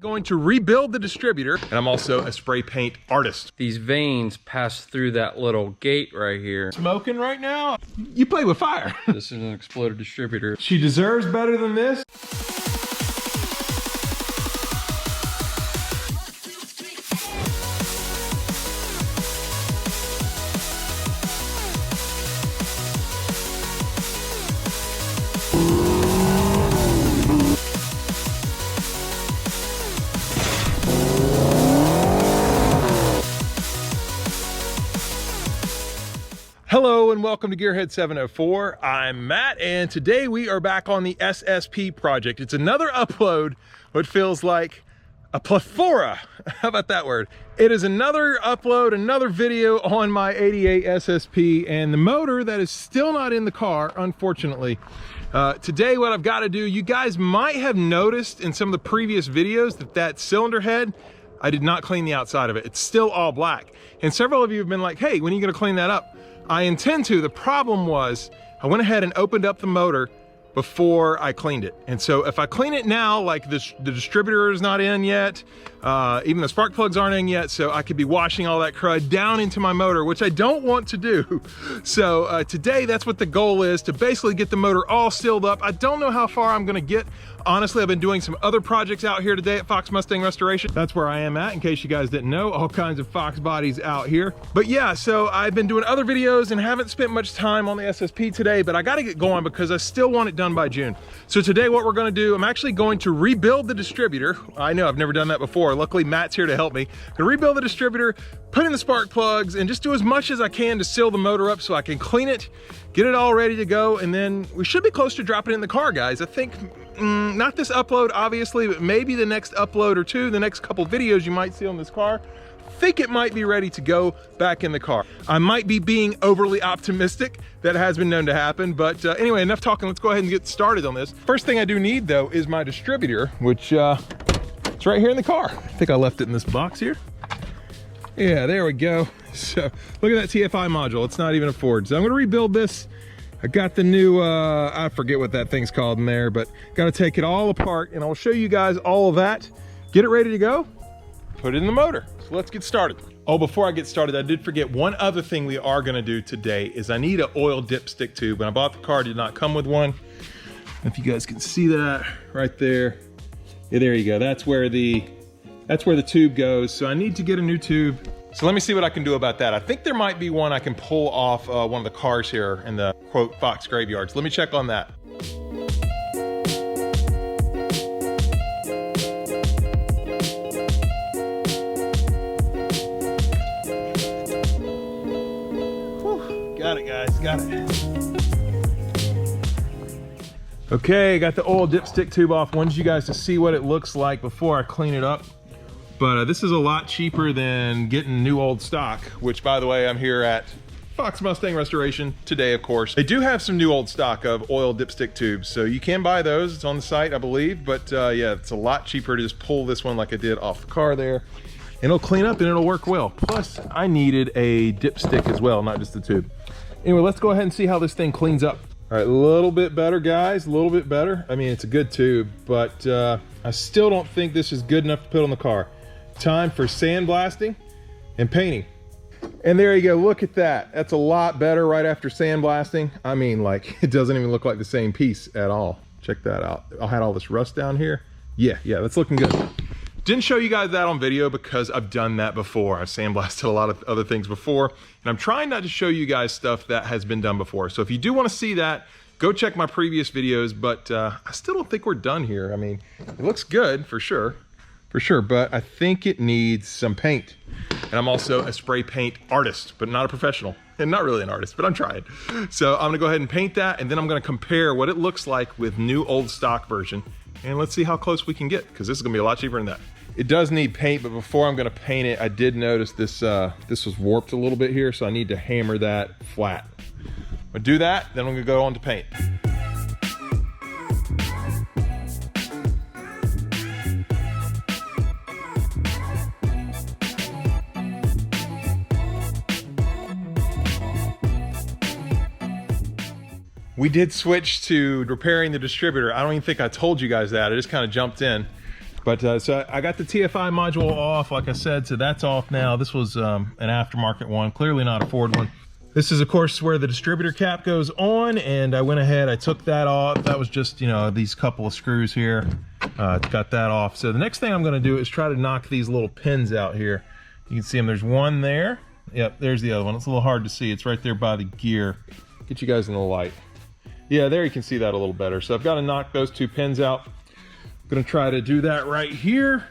Going to rebuild the distributor, and I'm also a spray paint artist. These veins pass through that little gate right here. Smoking right now? You play with fire. This is an exploded distributor. She deserves better than this. Hello and welcome to Gearhead 704. I'm Matt, and today we are back on the SSP project. It's another upload, what feels like a plethora. How about that word? It is another upload, another video on my 88 SSP and the motor that is still not in the car, unfortunately. Today what I've got to do, you guys might have noticed in some of the previous videos that cylinder head, I did not clean the outside of it. It's still all black. And several of you have been like, hey, when are you going to clean that up? I intend to. The problem was I went ahead and opened up the motor before I cleaned it. And so if I clean it now, like the distributor is not in yet, even the spark plugs aren't in yet, so I could be washing all that crud down into my motor, which I don't want to do. So today, that's what the goal is, to basically get the motor all sealed up. I don't know how far I'm gonna get. Honestly, I've been doing some other projects out here today at Fox Mustang Restoration. That's where I am at, in case you guys didn't know, all kinds of Fox bodies out here. But yeah, so I've been doing other videos and haven't spent much time on the SSP today, but I gotta get going because I still want it done by June. So today what we're gonna do, I'm actually going to rebuild the distributor. I know I've never done that before. Luckily, Matt's here to help me. I'm gonna rebuild the distributor, put in the spark plugs, and just do as much as I can to seal the motor up so I can clean it, get it all ready to go, and then we should be close to dropping it in the car, guys. I think, not this upload, obviously, but maybe the next upload or two, the next couple videos you might see on this car, I think it might be ready to go back in the car. I might be being overly optimistic. That has been known to happen, but anyway, enough talking. Let's go ahead and get started on this. First thing I do need, though, is my distributor, which it's right here in the car. I think I left it in this box here. Yeah, there we go. So look at that TFI module. It's not even a Ford. So I'm gonna rebuild this. I got the new, I forget what that thing's called in there, but got to take it all apart, and I'll show you guys all of that. Get it ready to go, put it in the motor. So let's get started. Oh, before I get started, I did forget one other thing we are gonna do today is I need an oil dipstick tube. When I bought the car, it did not come with one. If you guys can see that right there. Yeah, there you go. That's where the tube goes. So I need to get a new tube. So let me see what I can do about that. I think there might be one I can pull off one of the cars here in the quote Fox graveyards. Let me check on that. Whew, got it, guys, got it. Okay, got the oil dipstick tube off. Wanted you guys to see what it looks like before I clean it up. But this is a lot cheaper than getting new old stock, which, by the way, I'm here at Fox Mustang Restoration today, of course. They do have some new old stock of oil dipstick tubes, so you can buy those. It's on the site, I believe, but yeah, it's a lot cheaper to just pull this one like I did off the car there, and it'll clean up and it'll work well. Plus, I needed a dipstick as well, not just the tube. Anyway, let's go ahead and see how this thing cleans up. All right, a little bit better, guys, a little bit better. I mean, it's a good tube, but I still don't think this is good enough to put on the car. Time for sandblasting and painting. And there you go, look at that. That's a lot better right after sandblasting. I mean, like, it doesn't even look like the same piece at all. Check that out. I had all this rust down here. Yeah, that's looking good. Didn't show you guys that on video because I've done that before. I've sandblasted a lot of other things before, and I'm trying not to show you guys stuff that has been done before. So if you do want to see that, go check my previous videos, but I still don't think we're done here. I mean, it looks good for sure, but I think it needs some paint. And I'm also a spray paint artist, but not a professional, and not really an artist, but I'm trying. So I'm gonna go ahead and paint that, and then I'm gonna compare what it looks like with new old stock version, and let's see how close we can get, because this is gonna be a lot cheaper than that. It does need paint, but before I'm gonna paint it, I did notice this this was warped a little bit here, so I need to hammer that flat. I'll do that, then I'm gonna go on to paint. We did switch to repairing the distributor. I don't even think I told you guys that. I just kind of jumped in. But so I got the TFI module off, like I said, so that's off now. This was an aftermarket one, clearly not a Ford one. This is, of course, where the distributor cap goes on, and I went ahead, I took that off. That was just, you know, these couple of screws here. Got that off. So the next thing I'm going to do is try to knock these little pins out here. You can see them. There's one there. Yep, there's the other one. It's a little hard to see. It's right there by the gear. Get you guys in the light. Yeah, there you can see that a little better. So I've got to knock those two pins out. Gonna try to do that right here,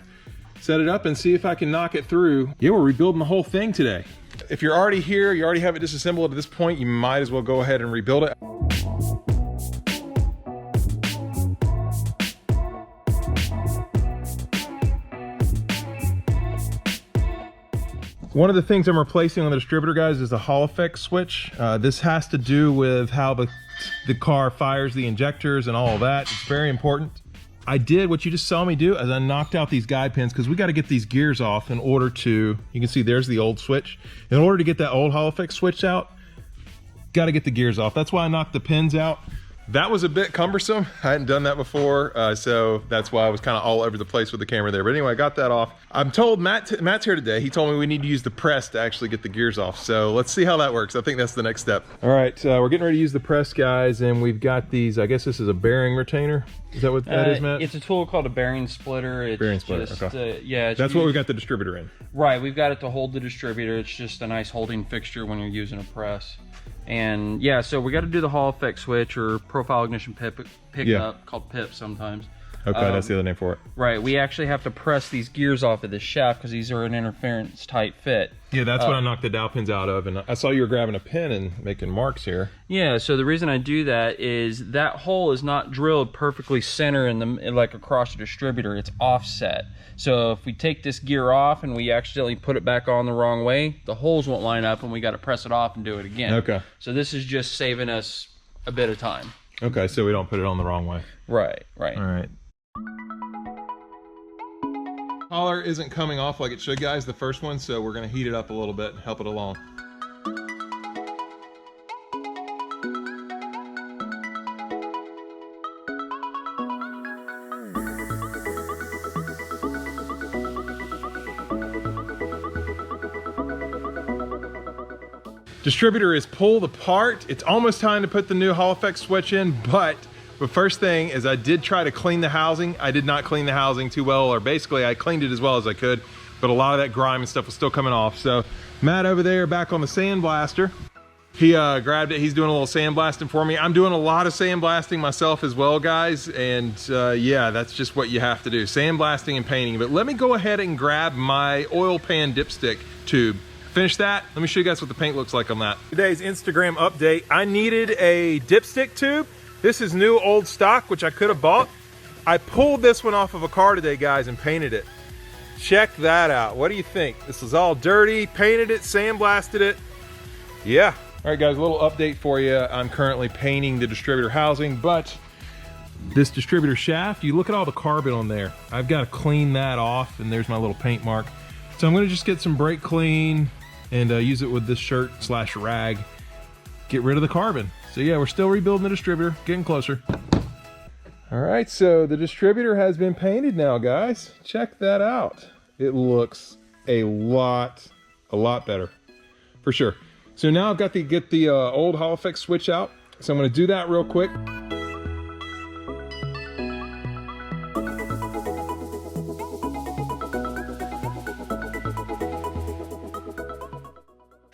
set it up and see if I can knock it through. Yeah, we're rebuilding the whole thing today. If you're already here, you already have it disassembled at this point, you might as well go ahead and rebuild it. One of the things I'm replacing on the distributor, guys, is the Hall effect switch. This has to do with how the car fires the injectors and all of that. It's very important. I did what you just saw me do, as I knocked out these guide pins, because we got to get these gears off in order to, you can see there's the old switch. In order to get that old Hall effect switch out, got to get the gears off. That's why I knocked the pins out. That was a bit cumbersome. I hadn't done that before, so that's why I was kind of all over the place with the camera there. But anyway, I got that off. I'm told Matt's here today. He told me we need to use the press to actually get the gears off. So let's see how that works. I think that's the next step. All right, we're getting ready to use the press, guys, and we've got these, I guess this is a bearing retainer. Is that what that is, Matt? It's a tool called a bearing splitter. It's bearing splitter, just, okay. Yeah. That's what we've got the distributor in. Right, we've got it to hold the distributor. It's just a nice holding fixture when you're using a press. And yeah, so we got to do the Hall effect switch, or profile ignition pickup, called PIP sometimes. Okay, that's the other name for it. Right, we actually have to press these gears off of this shaft because these are an interference type fit. Yeah, that's what I knocked the dowel pins out of, and I saw you were grabbing a pin and making marks here. Yeah, so the reason I do that is that hole is not drilled perfectly center in the, like across the distributor. It's offset. So if we take this gear off and we accidentally put it back on the wrong way, the holes won't line up and we got to press it off and do it again. Okay. So this is just saving us a bit of time. Okay, so we don't put it on the wrong way. Right, right. All right. Collar isn't coming off like it should, guys, the first one, so we're going to heat it up a little bit and help it along. Distributor is pulled apart. It's almost time to put the new Hall effect switch in, but the first thing is I did try to clean the housing. I did not clean the housing too well, or basically I cleaned it as well as I could, but a lot of that grime and stuff was still coming off. So Matt over there back on the sandblaster, he grabbed it. He's doing a little sandblasting for me. I'm doing a lot of sandblasting myself as well, guys. And yeah, that's just what you have to do, sandblasting and painting. But let me go ahead and grab my oil pan dipstick tube. Finish that. Let me show you guys what the paint looks like on that. Today's Instagram update. I needed a dipstick tube. This is new old stock, which I could have bought. I pulled this one off of a car today, guys, and painted it. Check that out. What do you think? This is all dirty, painted it, sandblasted it. Yeah. All right, guys, a little update for you. I'm currently painting the distributor housing, but this distributor shaft, you look at all the carbon on there. I've got to clean that off, and there's my little paint mark. So I'm gonna just get some brake clean and use it with this shirt/rag. Get rid of the carbon. So yeah, we're still rebuilding the distributor, getting closer. All right, so the distributor has been painted now, guys. Check that out. It looks a lot better, for sure. So now I've got to get the old Hall effect switch out. So I'm gonna do that real quick.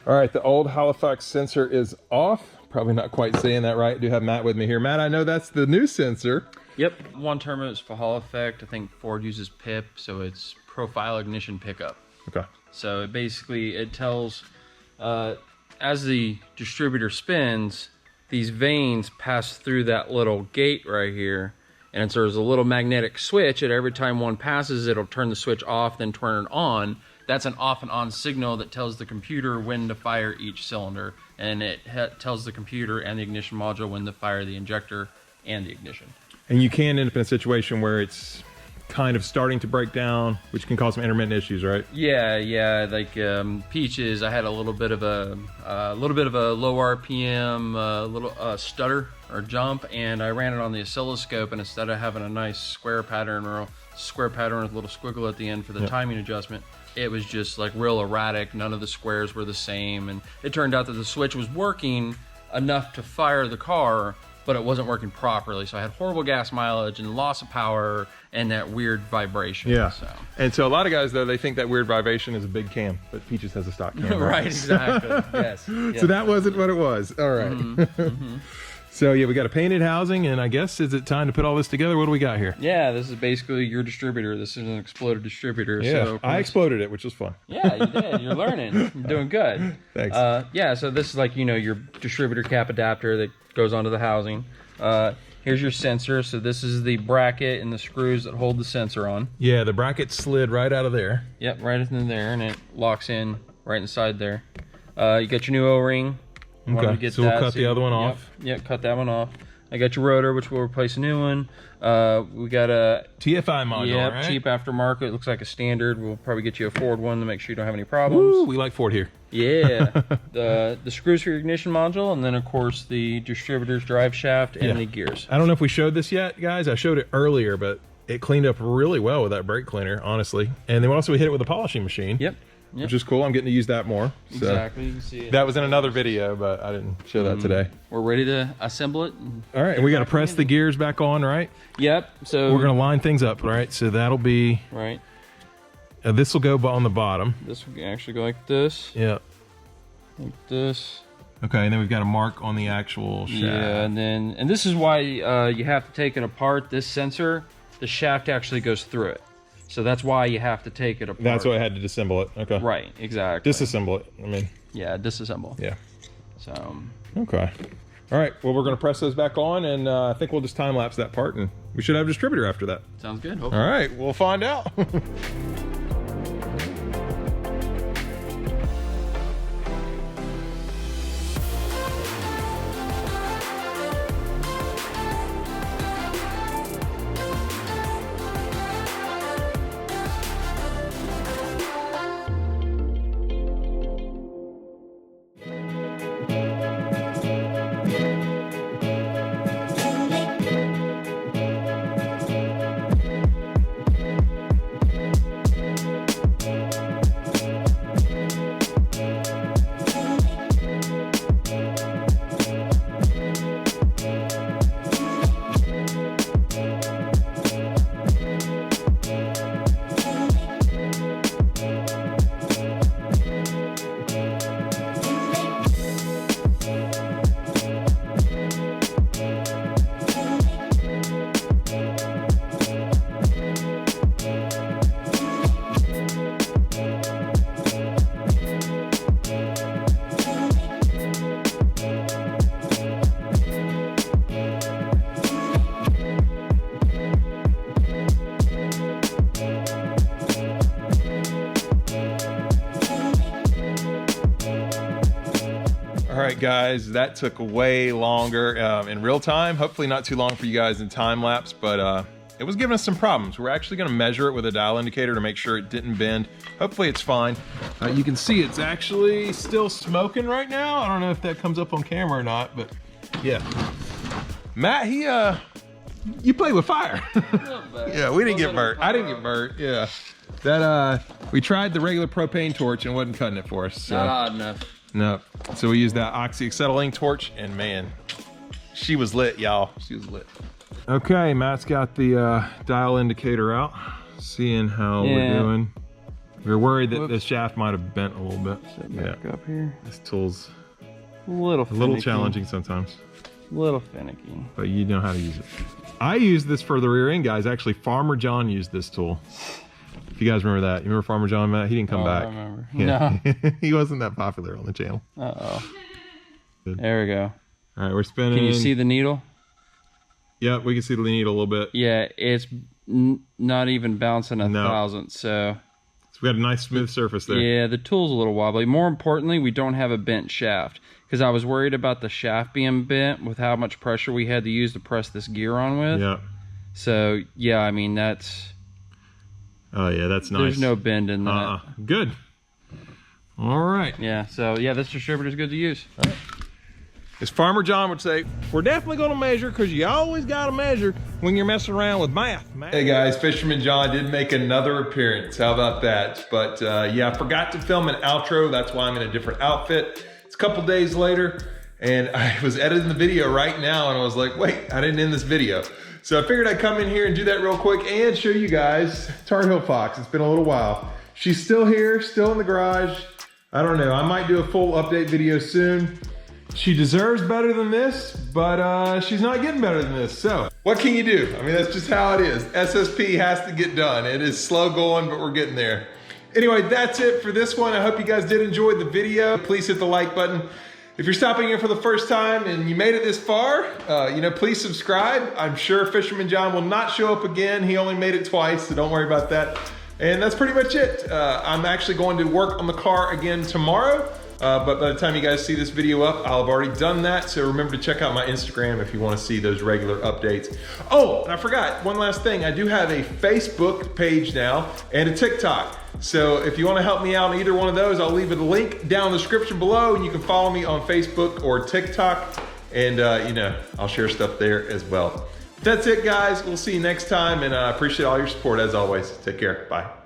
All right, the old Hall effect sensor is off. Probably not quite saying that right. I do have Matt with me here. Matt, I know that's the new sensor. Yep, one term is for Hall effect. I think Ford uses PIP, so it's profile ignition pickup. Okay. So it basically, it tells, as the distributor spins, these vanes pass through that little gate right here, and so there's a little magnetic switch, and every time one passes, it'll turn the switch off, then turn it on. That's an off and on signal that tells the computer when to fire each cylinder, and it tells the computer and the ignition module when to fire the injector and the ignition. And you can end up in a situation where it's kind of starting to break down, which can cause some intermittent issues, right? Yeah, like Peaches, I had a little bit of a low RPM, little stutter or jump, and I ran it on the oscilloscope, and instead of having a nice square pattern or square pattern with a little squiggle at the end for the timing adjustment. It was just like real erratic. None of the squares were the same, and it turned out that the switch was working enough to fire the car, but it wasn't working properly. So I had horrible gas mileage and loss of power and that weird vibration. Yeah. So. And so a lot of guys, though, they think that weird vibration is a big cam, but Peaches has a stock cam. Right, exactly. Yes. So that wasn't what it was. All right. So yeah, we got a painted housing, and I guess, is it time to put all this together? What do we got here? Yeah, this is basically your distributor. This is an exploded distributor. Yeah, so I exploded it, which was fun. Yeah, you did. You're learning. You're doing good. Thanks. Yeah, so this is like, you know, your distributor cap adapter that goes onto the housing. Here's your sensor. So this is the bracket and the screws that hold the sensor on. Yeah, the bracket slid right out of there. Yep, right in there, and it locks in right inside there. You got your new O-ring. Okay, so we'll cut the other one off. Yep, cut that one off. I got your rotor, which we'll replace a new one. We got a TFI module, right? Cheap aftermarket. It looks like a standard. We'll probably get you a Ford one to make sure you don't have any problems. Woo, we like Ford here. Yeah. the screws for your ignition module, and then of course the distributor's drive shaft and the gears. I don't know if we showed this yet, guys. I showed it earlier, but it cleaned up really well with that brake cleaner, honestly. And then also we hit it with a polishing machine. Yep. Which is cool. I'm getting to use that more. So. Exactly. You can see it. That was in another video, but I didn't show that today. We're ready to assemble it. All right, and we got to press the gears back on, right? Yep. So we're going to line things up, right? So that'll be... Right. This will go on the bottom. This will actually go like this. Yeah. Like this. Okay, and then we've got a mark on the actual shaft. Yeah, and this is why you have to take it apart. This sensor, the shaft actually goes through it. So that's why you have to take it apart. That's why I had to disassemble it. Okay. Right, exactly. Disassemble it, I mean. Yeah, disassemble. Yeah. So. Okay. All right, well, we're going to press those back on, and I think we'll just time-lapse that part, and we should have a distributor after that. Sounds good. Hopefully. All right, we'll find out. All right, guys, that took way longer in real time. Hopefully not too long for you guys in time lapse, but it was giving us some problems. We're actually gonna measure it with a dial indicator to make sure it didn't bend. Hopefully it's fine. You can see it's actually still smoking right now. I don't know if that comes up on camera or not, but yeah. Matt, you play with fire. Yeah, we didn't get burnt. I didn't get burnt, yeah. That, we tried the regular propane torch and wasn't cutting it for us. So. Not odd enough. No, so we used that oxyacetylene torch, and man, she was lit, y'all. She was lit. Okay, Matt's got the dial indicator out, seeing how we're doing. We were worried that the shaft might have bent a little bit. Set back up here. This tool's a little challenging sometimes. A little finicky. But you know how to use it. I use this for the rear end, guys. Actually, Farmer John used this tool. If you guys remember that. You remember Farmer John, Matt? He didn't come back. I remember. Yeah. No. He wasn't that popular on the channel. Uh-oh. There we go. All right, we're spinning. Can you see the needle? Yep, we can see the needle a little bit. Yeah, it's not even bouncing a thousandth, so we got a nice smooth surface there. Yeah, the tool's a little wobbly. More importantly, we don't have a bent shaft, because I was worried about the shaft being bent with how much pressure we had to use to press this gear on with. Yeah. So, yeah, I mean, that's... Oh, yeah, that's nice. There's no bend in that. Good. All right. Yeah, so, yeah, this distributor's good to use. All right. as Farmer John would say, we're definitely gonna measure, because you always gotta measure when you're messing around with math. Hey guys, Fisherman John did make another appearance. How about that? But yeah, I forgot to film an outro. That's why I'm in a different outfit. It's a couple days later, and I was editing the video right now, and I was like, wait, I didn't end this video. So I figured I'd come in here and do that real quick and show you guys Tar Heel Fox. It's been a little while. She's still here, still in the garage. I don't know, I might do a full update video soon. She deserves better than this, but she's not getting better than this. So what can you do? I mean, that's just how it is. SSP has to get done. It is slow going, but we're getting there. Anyway, that's it for this one. I hope you guys did enjoy the video. Please hit the like button. If you're stopping here for the first time and you made it this far, you know, please subscribe. I'm sure Fisherman John will not show up again. He only made it twice, so don't worry about that. And that's pretty much it. I'm actually going to work on the car again tomorrow. But by the time you guys see this video up, I'll have already done that. So remember to check out my Instagram if you want to see those regular updates. Oh, and I forgot one last thing. I do have a Facebook page now and a TikTok. So if you want to help me out on either one of those, I'll leave a link down in the description below, and you can follow me on Facebook or TikTok. And you know, I'll share stuff there as well. But that's it, guys. We'll see you next time, and I appreciate all your support as always. Take care. Bye.